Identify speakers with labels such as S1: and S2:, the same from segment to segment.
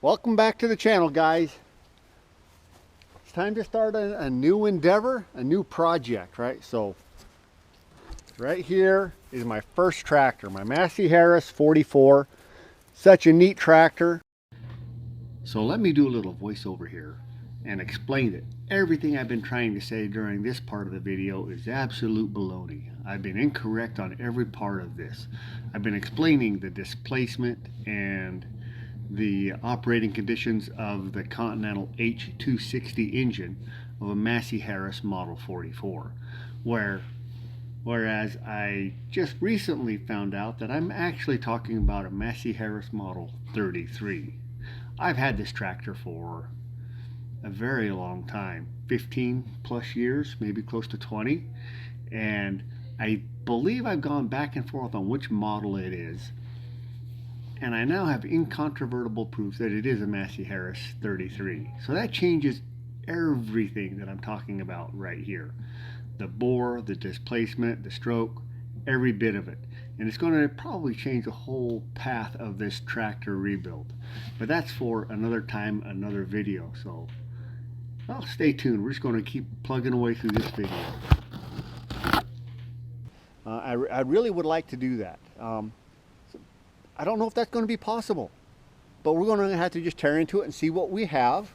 S1: Welcome back to the channel, guys. It's time to start a new endeavor, a new project, right? So right here is my first tractor, my Massey Harris 44. Such a neat tractor. So let me do a little voiceover here and explain it. Everything I've been trying to say during this part of the video is absolute baloney. I've been incorrect on every part of this. I've been explaining the displacement and the operating conditions of the Continental H260 engine of a Massey Harris Model 44, whereas I just recently found out that I'm actually talking about a Massey Harris Model 33. I've had this tractor for a very long time, 15 plus years, maybe close to 20, and I believe I've gone back and forth on which model it is, and I now have incontrovertible proof that it is a Massey Harris 33. So that changes everything that I'm talking about right here. The bore, the displacement, the stroke, every bit of it. And it's going to probably change the whole path of this tractor rebuild. But that's for another time, another video. So, well, stay tuned. We're just going to keep plugging away through this video. I really would like to do that. I don't know if that's going to be possible, but we're going to have to just tear into it and see what we have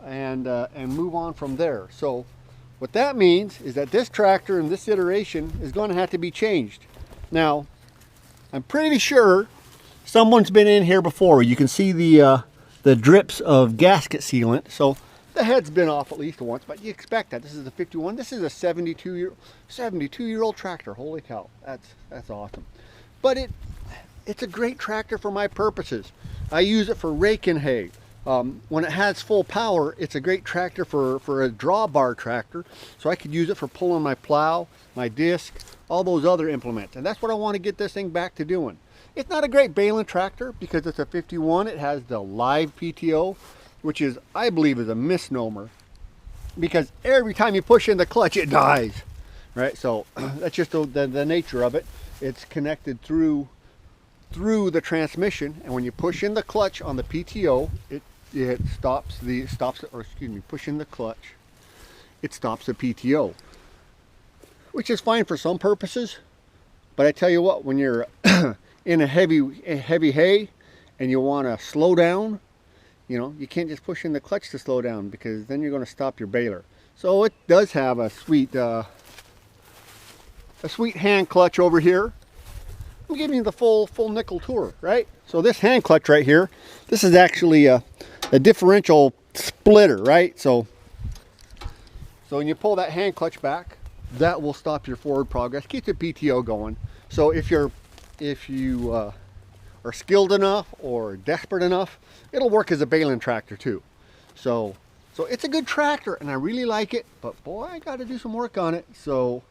S1: and move on from there. So what that means is that this tractor in this iteration is going to have to be changed. Now, I'm pretty sure someone's been in here before. You can see the drips of gasket sealant. So the head's been off at least once, but you expect that. This is a 51. This is a 72-year-old tractor. Holy cow, that's awesome. But it's a great tractor for my purposes. I use it for raking hay. When it has full power, it's a great tractor for a drawbar tractor. So I could use it for pulling my plow, my disc, all those other implements. And that's what I want to get this thing back to doing. It's not a great baling tractor because it's a 51. It has the live PTO, which is, I believe, is a misnomer. Because every time you push in the clutch, it dies. Right? So that's just the nature of it. It's connected through the transmission, and when you push in the clutch on the PTO, it push in the clutch, it stops the PTO, which is fine for some purposes. But I tell you what, when you're in a heavy hay and you want to slow down, you know, you can't just push in the clutch to slow down, because then you're going to stop your baler. So it does have a sweet hand clutch over here. I'm giving you the full nickel tour, right? So this hand clutch right here, this is actually a differential splitter, right? So when you pull that hand clutch back, that will stop your forward progress, keep the PTO going. So if you are skilled enough or desperate enough, it'll work as a baling tractor too. So it's a good tractor, and I really like it, but boy, I got to do some work on it. So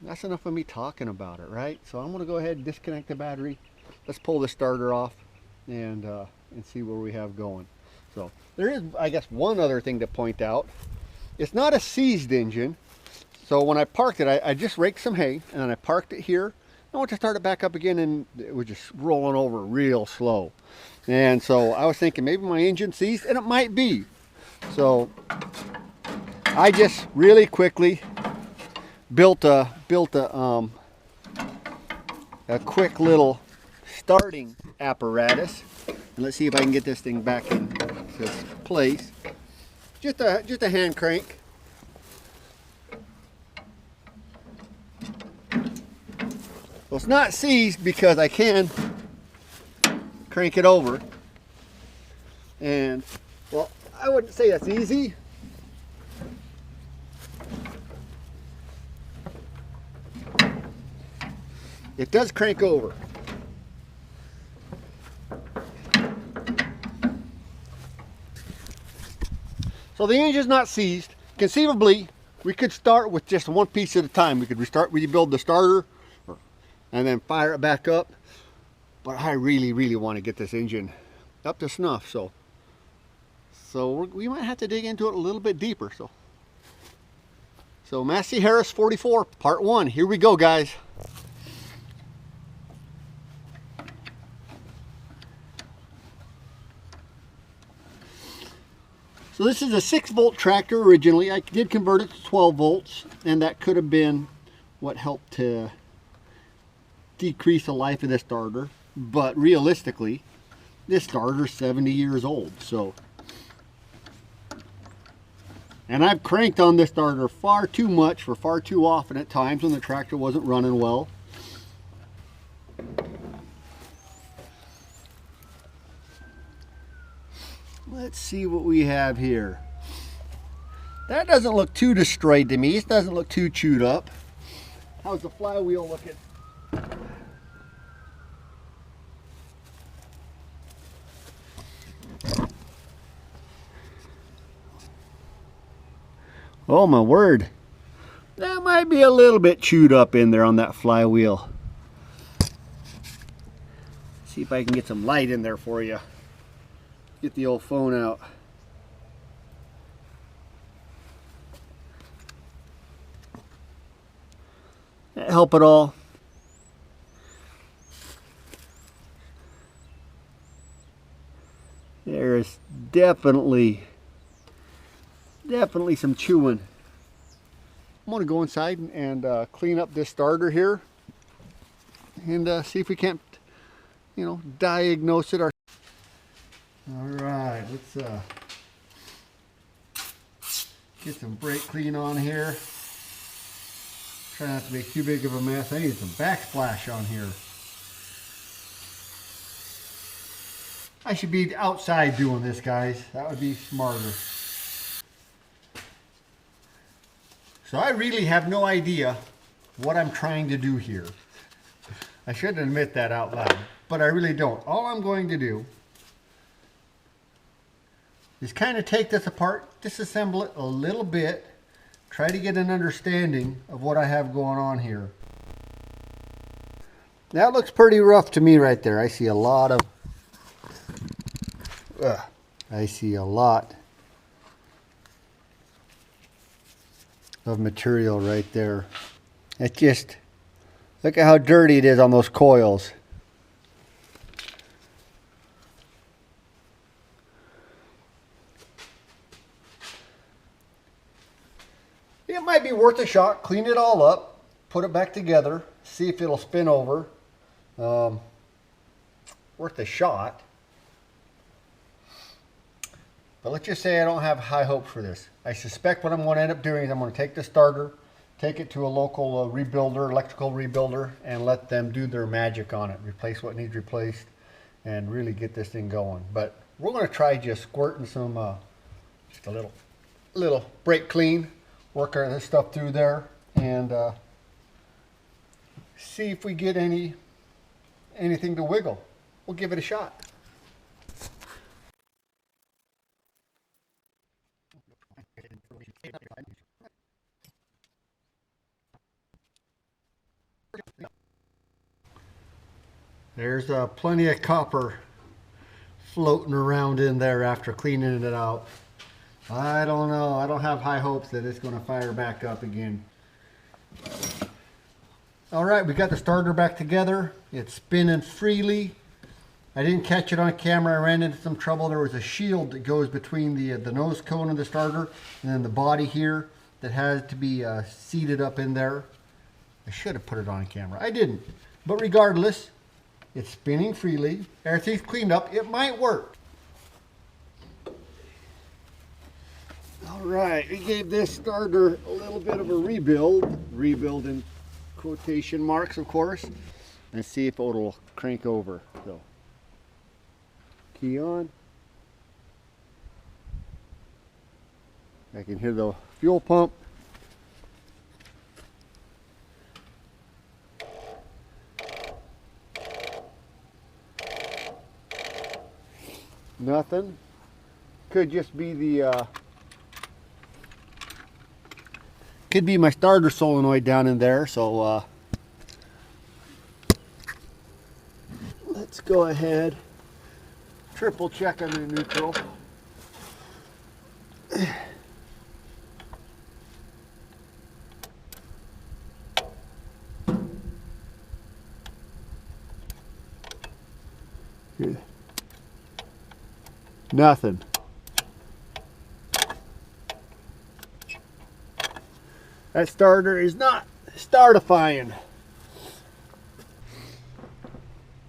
S1: that's enough of me talking about it, right? So I'm going to go ahead and disconnect the battery. Let's pull the starter off and see where we have going. So there is, I guess, one other thing to point out. It's not a seized engine. So when I parked it, I just raked some hay, and then I parked it here. I went to start it back up again, and it was just rolling over real slow. And so I was thinking maybe my engine seized, and it might be. So I just really quickly built a quick little starting apparatus, and let's see if I can get this thing back in place. Just a hand crank. Well, it's not seized because I can crank it over, and well, I wouldn't say that's easy. It does crank over. So the engine's not seized. Conceivably, we could start with just one piece at a time. We could rebuild the starter and then fire it back up. But I really want to get this engine up to snuff. So we might have to dig into it a little bit deeper. So Massey Harris 44, part 1. Here we go, guys. So this is a 6-volt tractor originally. I did convert it to 12 volts, and that could have been what helped to decrease the life of this starter. But realistically, this starter's 70 years old. So, and I've cranked on this starter far too much for far too often at times when the tractor wasn't running well. Let's see what we have here. That doesn't look too destroyed to me. It doesn't look too chewed up. How's the flywheel looking? Oh my word. That might be a little bit chewed up in there on that flywheel. See if I can get some light in there for you. Get the old phone out. That help at all? There is definitely some chewing. I'm going to go inside and clean up this starter here and see if we can't, you know, diagnose it ourselves. All right, let's get some brake clean on here. Try not to make too big of a mess. I need some backsplash on here. I should be outside doing this, guys. That would be smarter. So I really have no idea what I'm trying to do here. I shouldn't admit that out loud, but I really don't. All I'm going to do is kind of take this apart, disassemble it a little bit, try to get an understanding of what I have going on here. That looks pretty rough to me right there. I see a lot of material right there. It just, look at how dirty it is on those coils. It might be worth a shot. Clean it all up, put it back together, see if it'll spin over. Worth a shot. But let's just say I don't have high hopes for this. I suspect what I'm going to end up doing is I'm going to take the starter, take it to a local rebuilder, electrical rebuilder, and let them do their magic on it. Replace what needs replaced and really get this thing going. But we're going to try just squirting some, just a little brake clean, work this stuff through there, and see if we get anything to wiggle. We'll give it a shot. There's plenty of copper floating around in there after cleaning it out. I don't know. I don't have high hopes that it's going to fire back up again. All right, we got the starter back together. It's spinning freely. I didn't catch it on camera. I ran into some trouble. There was a shield that goes between the nose cone of the starter and then the body here that has to be seated up in there. I should have put it on camera. I didn't. But regardless, it's spinning freely. Everything's cleaned up. It might work. All right, we gave this starter a little bit of a rebuild. Rebuild in quotation marks, of course. And see if it'll crank over. So, key on. I can hear the fuel pump. Nothing. Could just be the could be my starter solenoid down in there. So let's go ahead, triple check on the neutral. Nothing. That starter is not startifying.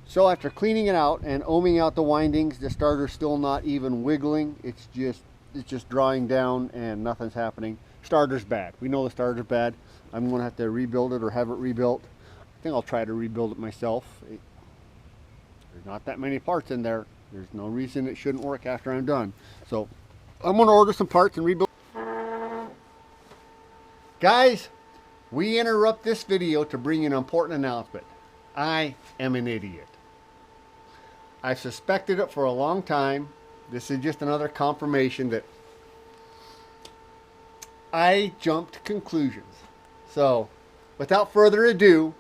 S1: So after cleaning it out and ohming out the windings, the starter's still not even wiggling. It's just drawing down and nothing's happening. Starter's bad. We know the starter's bad. I'm going to have to rebuild it or have it rebuilt. I think I'll try to rebuild it myself. There's not that many parts in there. There's no reason it shouldn't work after I'm done. So I'm going to order some parts and rebuild. Guys, we interrupt this video to bring you an important announcement. I am an idiot. I've suspected it for a long time. This is just another confirmation that I jumped to conclusions. So, without further ado,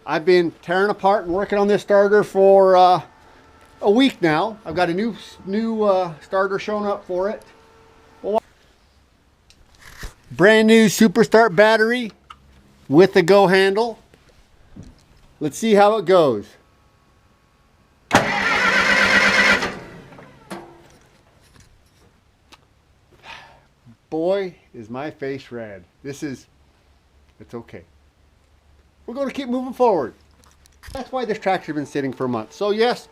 S1: I've been tearing apart and working on this starter for a week now. I've got a new starter showing up for it. Brand new Super Start battery with the go handle. Let's see how it goes. Boy, is my face red. It's okay. We're going to keep moving forward. That's why this tractor's been sitting for months. So yes,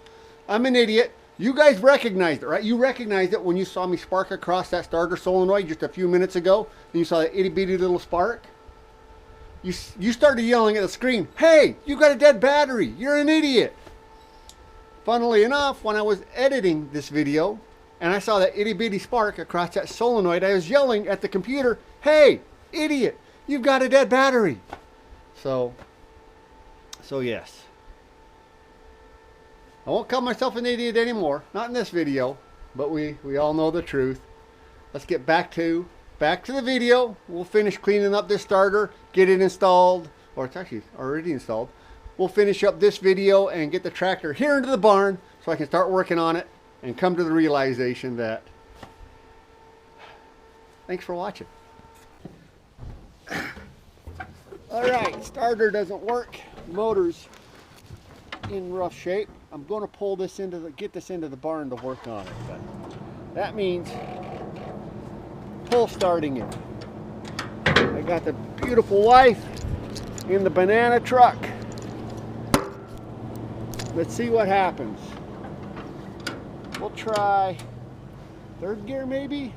S1: I'm an idiot. You guys recognized it, right? You recognized it when you saw me spark across that starter solenoid just a few minutes ago. And you saw that itty bitty little spark. You started yelling at the screen, "Hey, you got a dead battery. You're an idiot." Funnily enough, when I was editing this video and I saw that itty bitty spark across that solenoid, I was yelling at the computer, "Hey, idiot, you've got a dead battery." So yes. I won't call myself an idiot anymore. Not in this video, but we all know the truth. Let's get back to the video. We'll finish cleaning up this starter, get it installed, or it's actually already installed. We'll finish up this video and get the tractor here into the barn so I can start working on it and come to the realization that, thanks for watching. Alright, starter doesn't work. Motor's in rough shape. I'm going to pull this get this into the barn to work on it. But that means pull starting it. I got the beautiful wife in the banana truck. Let's see what happens. We'll try third gear maybe.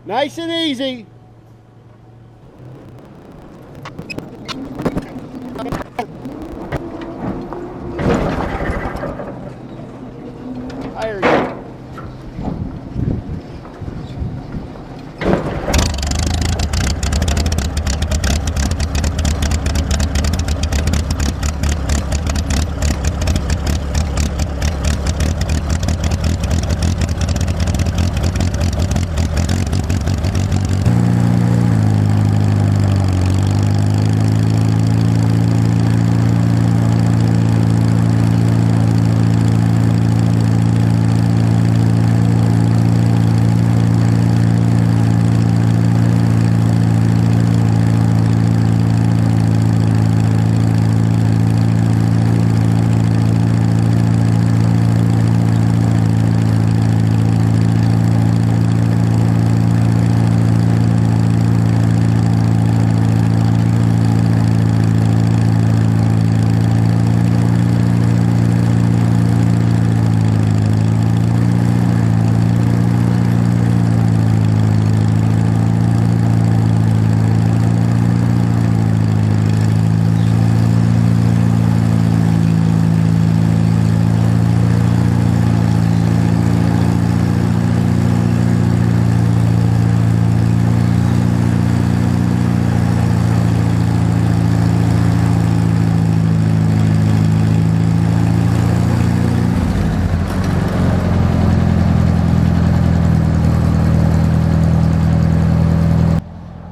S1: Nice and easy. Higher gear.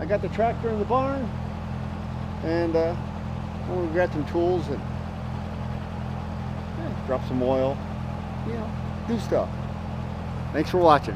S1: Got the tractor in the barn, and I'm going to grab some tools and drop some oil, do stuff. Thanks for watching.